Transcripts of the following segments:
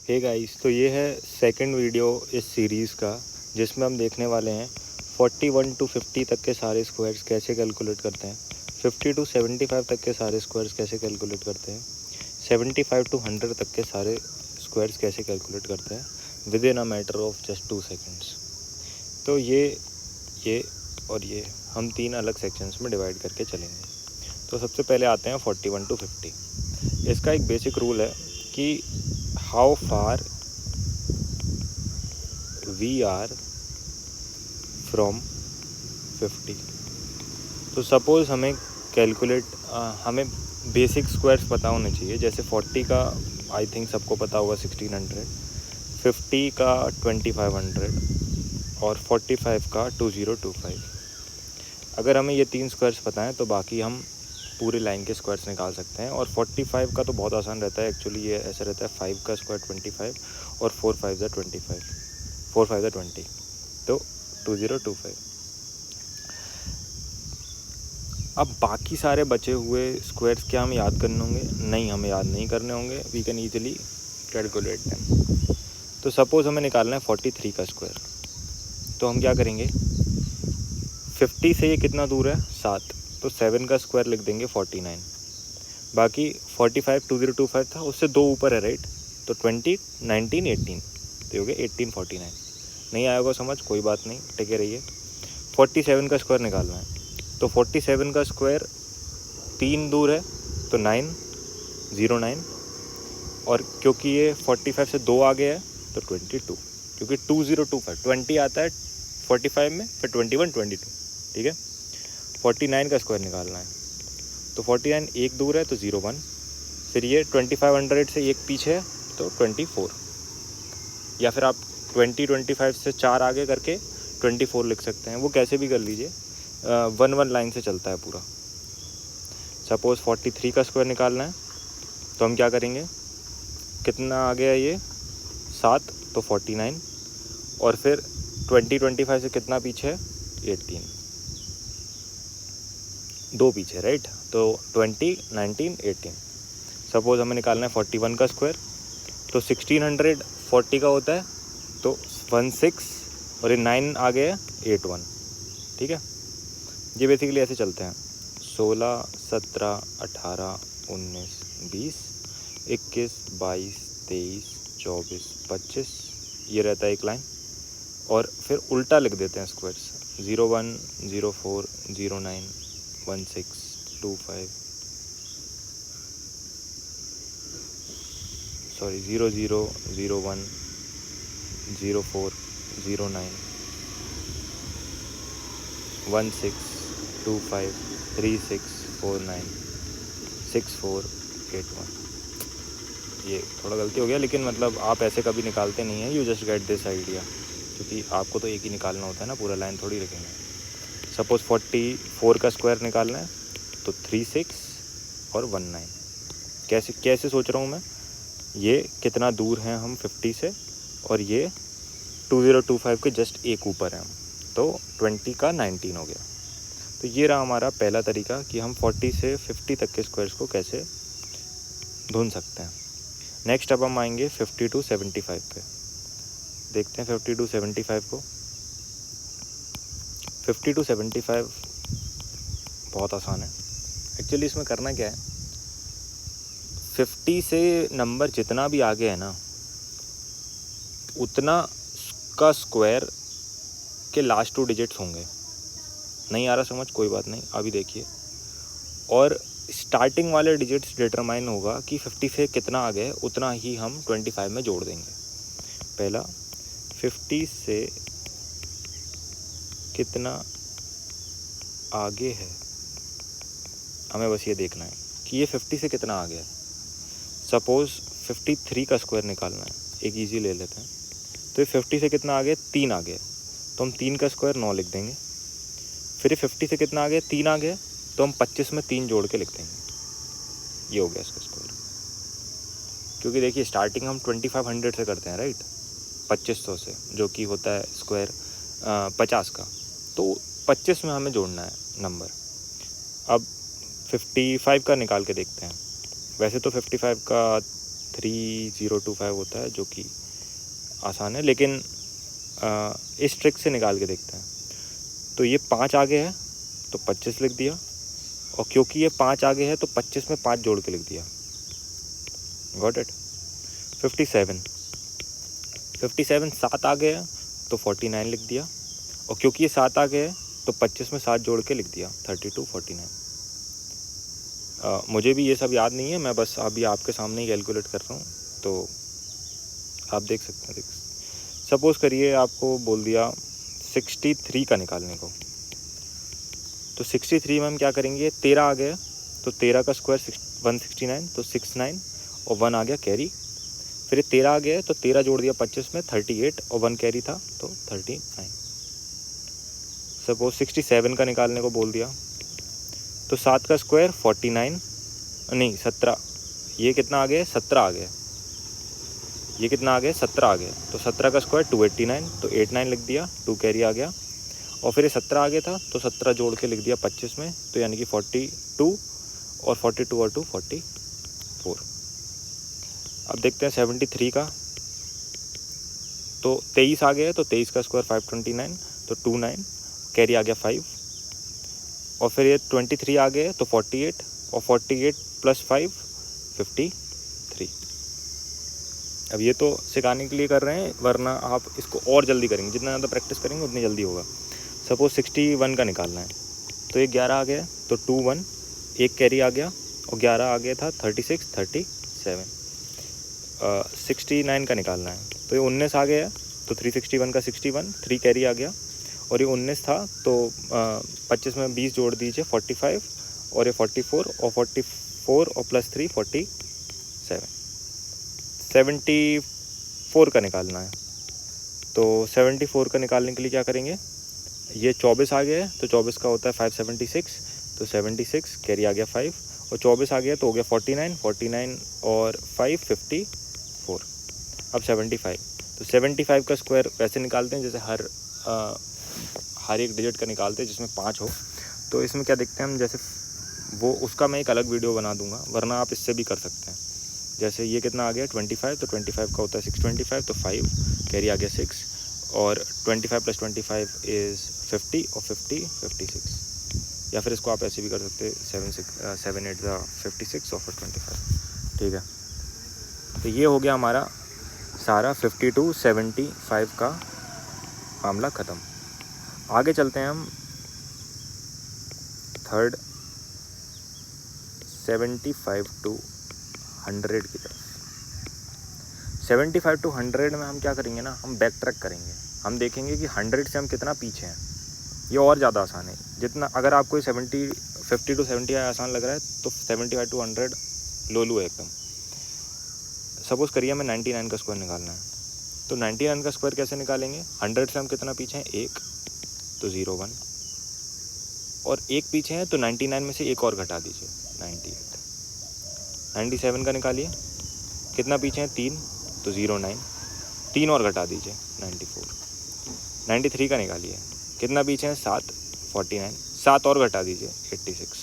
Hey guys, तो ये है सेकंड वीडियो इस सीरीज़ का जिसमें हम देखने वाले हैं 41 टू 50 तक के सारे स्क्वायर्स कैसे कैलकुलेट करते हैं, 50 टू 75 तक के सारे स्क्वायर्स कैसे कैलकुलेट करते हैं, 75 टू 100 तक के सारे स्क्वायर्स कैसे कैलकुलेट करते हैं with in a matter of just 2 seconds. तो ये और ये हम 3 अलग सेक्शंस में डिवाइड करके चलेंगे। तो सबसे पहले आते हैं 41 टू 50। इसका एक बेसिक रूल है कि how far we are from 50। तो सपोज़ हमें हमें बेसिक स्क्वायर्स पता होने चाहिए। जैसे 40 का आई थिंक सबको पता होगा 1600, 50 का 2500 और 45 का 2025। अगर हमें ये 3 स्क्वायर्स पता हैं तो बाकी हम पूरी लाइन के स्क्वायर्स निकाल सकते हैं। और 45 का तो बहुत आसान रहता है एक्चुअली। ये ऐसा रहता है 5 का स्क्वायर 25 और 4 5 ज़ा 25, 4 5 ज़ा 20, तो 2025। अब बाकी सारे बचे हुए स्क्वायर्स क्या हम याद करने होंगे? नहीं, हमें याद नहीं करने होंगे। We can easily calculate them. तो सपोज़ हमें निकालना है 43 का स्क्वायर। तो हम क्या करेंगे, 50 से ये कितना दूर है? 7, तो 7 का स्क्वायर लिख देंगे 49। बाकी 45 2025 था, उससे 2 ऊपर है राइट, तो 20 19 18, तो हो गया 1849। नहीं आया होगा समझ, कोई बात नहीं, टिके रहिए। 47 का स्क्वायर निकालना है। तो 47 का स्क्वायर 3 दूर है, तो 909। और क्योंकि ये 45 से 2 आगे है तो 22, क्योंकि 2025 20 आता है 45 में, फिर 21 22, ठीक है। 49 का स्क्वायर निकालना है। तो 49 एक दूर है तो 01, फिर ये 2500 से एक पीछे है तो 24, या फिर आप 25 से 4 आगे करके 24 लिख सकते हैं। वो कैसे भी कर लीजिए, 1 लाइन से चलता है पूरा। सपोज़ 43 का स्क्वायर निकालना है तो हम क्या करेंगे, कितना आ गया ये 7, तो 49, और फिर 25 से कितना पीछे है 18, 2 पीछे राइट, तो 20 19 18। सपोज़ हमें निकालना है 41 का स्क्वायर। तो 1640 का होता है तो 16, और ये 9 आ गया है 81, ठीक है। ये बेसिकली ऐसे चलते हैं 16 17 18 19 20 21 22 23 24 25, ये रहता है एक लाइन। और फिर उल्टा लिख देते हैं स्क्वायर्स, 01 04 09 16 25, सॉरी 00 01 04 09 16 25 36 49 64 81। ये थोड़ा गलती हो गया, लेकिन मतलब आप ऐसे कभी निकालते नहीं हैं, you just get this idea, क्योंकि आपको तो एक ही निकालना होता है ना, पूरा लाइन थोड़ी लिखेंगे। सपोज़ 44 का स्क्वायर निकालना है तो 36 और 19। कैसे कैसे सोच रहा हूँ मैं, ये कितना दूर हैं हम 50 से, और ये 2025 के जस्ट एक ऊपर है हम, तो 20 का 19 हो गया। तो ये रहा हमारा पहला तरीका कि हम 40 से 50 तक के स्क्वायर्स को कैसे ढूंढ सकते हैं। नेक्स्ट अब हम आएंगे 50 टू 75 पे। देखते हैं 50 टू 75 को। 50 टू 75 बहुत आसान है एक्चुअली। इसमें करना क्या है, 50 से नंबर जितना भी आगे है ना, उतना का स्क्वायर के लास्ट 2 डिजिट्स होंगे। नहीं आ रहा समझ, कोई बात नहीं, अभी देखिए। और स्टार्टिंग वाले डिजिट्स डिटरमाइन होगा कि 50 से कितना आगे है, उतना ही हम 25 में जोड़ देंगे। पहला 50 से कितना आगे है, हमें बस ये देखना है कि ये 50 से कितना आगे है। सपोज़ 53 का स्क्वायर निकालना है, एक इजी ले लेते हैं। तो ये 50 से कितना आगे, 3 आगे है, तो हम 3 का स्क्वायर 9 लिख देंगे। फिर ये 50 से कितना आगे, 3 आगे है, तो हम 25 में 3 जोड़ के लिख देंगे। ये हो गया इसका स्क्वायर। क्योंकि देखिए स्टार्टिंग हम 2500 से करते हैं राइट, 2500 से, जो कि होता है स्क्वायर 50 का, तो 25 में हमें जोड़ना है नंबर। अब 55 का निकाल के देखते हैं। वैसे तो 55 का 3025 होता है, जो कि आसान है, लेकिन इस ट्रिक से निकाल के देखते हैं। तो ये 5 आगे है तो 25 लिख दिया, और क्योंकि ये 5 आगे है तो 25 में 5 जोड़ के लिख दिया। Got it. 57 7 आगे है तो 49 लिख दिया, और क्योंकि ये 7 आगे है तो 25 में 7 जोड़ के लिख दिया 32 49। मुझे भी ये सब याद नहीं है, मैं बस अभी आपके सामने ही कैलकुलेट कर रहा हूँ, तो आप देख सकते हैं। सपोज़ करिए आपको बोल दिया 63 का निकालने को, तो 63 में हम क्या करेंगे, 13 आ गया तो 13 का स्क्वायर 169, तो 69 और 1 आ गया कैरी। फिर 13 आ गया तो 13 जोड़ दिया 25 में 38 और 1 कैरी था तो 39। सपोज 67 का निकालने को बोल दिया, तो 7 का स्क्वायर 49 नहीं 17, ये कितना आ गया 17 आ गया, ये कितना आ गया 17 आ गया, तो 17 का स्क्वायर 289, तो 89 लिख दिया, 2 कैरी आ गया। और फिर ये 17 आ गया था तो 17 जोड़ के लिख दिया 25 में, तो यानी कि 42 और 42 और 2 44। अब देखते हैं 73 का, तो 23 आ गया, तो 23 का स्क्वायर 529, तो 29 कैरी आ गया 5। और फिर ये 23 आ गए तो 48 और 48 प्लस 5 53। अब ये तो सिखाने के लिए कर रहे हैं, वरना आप इसको और जल्दी करेंगे, जितना ज़्यादा प्रैक्टिस करेंगे उतनी जल्दी होगा। सपोज 61 का निकालना है, तो ये 11 आ गया तो 21 एक कैरी आ गया, और 11 आ गया था 36 37। 69 का निकालना है, तो ये 19 आ गया तो 361 का 61 3 कैरी आ गया, और ये 19 था तो 25 में 20 जोड़ दीजिए 45, और ये 44 और 44 और प्लस 3 47। 74 का निकालना है, तो 74 का निकालने के लिए क्या करेंगे, ये 24 आ गया है तो 24 का होता है 576, तो 76 कैरी आ गया 5, और 24 आ गया तो हो गया 49 और 5 54। अब 75, तो 75 का स्क्वायर वैसे निकालते हैं जैसे हर एक डिजिट का निकालते हैं जिसमें 5 हो। तो इसमें क्या देखते हैं हम, जैसे वो उसका मैं एक अलग वीडियो बना दूंगा, वरना आप इससे भी कर सकते हैं। जैसे ये कितना आ गया 25, तो 25 का होता है 625, तो 5 कैरी आ गया 6, और 25 प्लस 25 इज़ 50 और 50 56। या फिर इसको आप ऐसे भी कर सकते हैं 7 8 56 और फिर 25। ठीक है, तो ये हो गया हमारा सारा 52 75 का मामला ख़त्म। आगे चलते हैं हम थर्ड 75 to 100 की तरफ। 75 to 100 में हम क्या करेंगे ना, हम बैक ट्रैक करेंगे। हम देखेंगे कि 100 से हम कितना पीछे हैं। ये और ज़्यादा आसान है जितना, अगर आपको 50 to 70 आसान लग रहा है तो 75 to 100 लोलू है एकदम। सपोज़ करिए हमें 99 का स्क्वायर निकालना है, तो 99 का स्क्वायर कैसे निकालेंगे, 100 से हम कितना पीछे हैं 1, तो 0 1, और एक पीछे है तो 99 में से एक और घटा दीजिए 98। 97 का निकालिए, कितना पीछे है 3, तो 0 9, 3 और घटा दीजिए 94। 93 का निकालिए, कितना पीछे है 7 49, 7 और घटा दीजिए 86।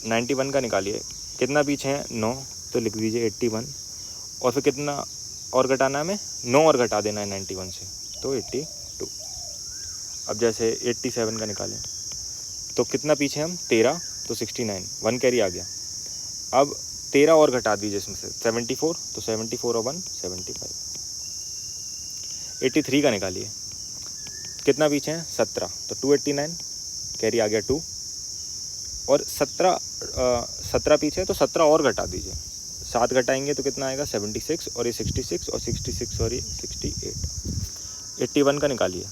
91 का निकालिए, कितना पीछे है 9, तो लिख दीजिए 81, और फिर कितना और घटाना है हमें, 9 और घटा देना है 91 से, तो 82। अब जैसे 87 का निकालें, तो कितना पीछे हम 13, तो 69 1 कैरी आ गया। अब 13 और घटा दीजिए इसमें से 74, तो 74 और 1 75। 83 का निकालिए, कितना पीछे हैं 17, तो 289 कैरी आ गया 2, और 17 पीछे है तो 17 और घटा दीजिए, 7 घटाएंगे तो कितना आएगा 76, और ये 66 और 66 और ये 68। 81 का निकालिए,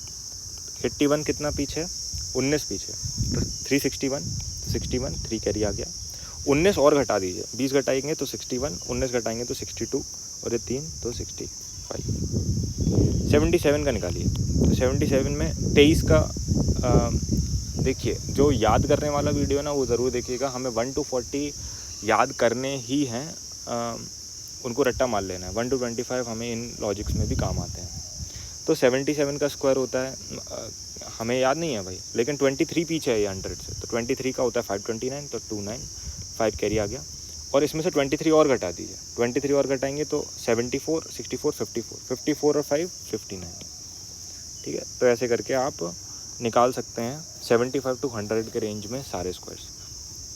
81 कितना पीछे है 19 पीछे, तो 361 61 3 कैरी आ गया। 19 और घटा दीजिए, 20 घटाएंगे तो 61, 19 घटाएंगे तो 62, और ये 3 तो 65। 77 का निकालिए, तो 77 में 23 का देखिए, जो याद करने वाला वीडियो है ना वो ज़रूर देखिएगा। हमें 1 to 40 याद करने ही हैं, उनको रट्टा मार लेना है। 1 to 25 हमें इन लॉजिक्स में भी काम आते हैं। तो 77 का स्क्वायर होता है, हमें याद नहीं है भाई, लेकिन 23 पीछे है ये 100 से, तो 23 का होता है 529, तो 29 5 कैरी आ गया। और इसमें से 23 और घटा दीजिए, 23 और घटाएंगे तो 74, 64, 54, 54 और 5 59। ठीक है, तो ऐसे करके आप निकाल सकते हैं 75 to 100 के रेंज में सारे स्क्वायर्स।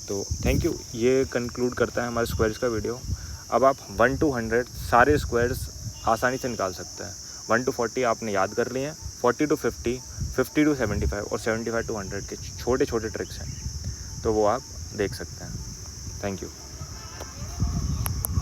तो थैंक यू, ये कंक्लूड करता है हमारे स्क्वायर्स का वीडियो। अब आप 1 to 100 सारे स्क्वायर्स आसानी से निकाल सकते हैं। 1 to 40 आपने याद कर लिए हैं, 40 to 50, 50 to 75 और 75 to 100 के छोटे छोटे ट्रिक्स हैं, तो वो आप देख सकते हैं। Thank you.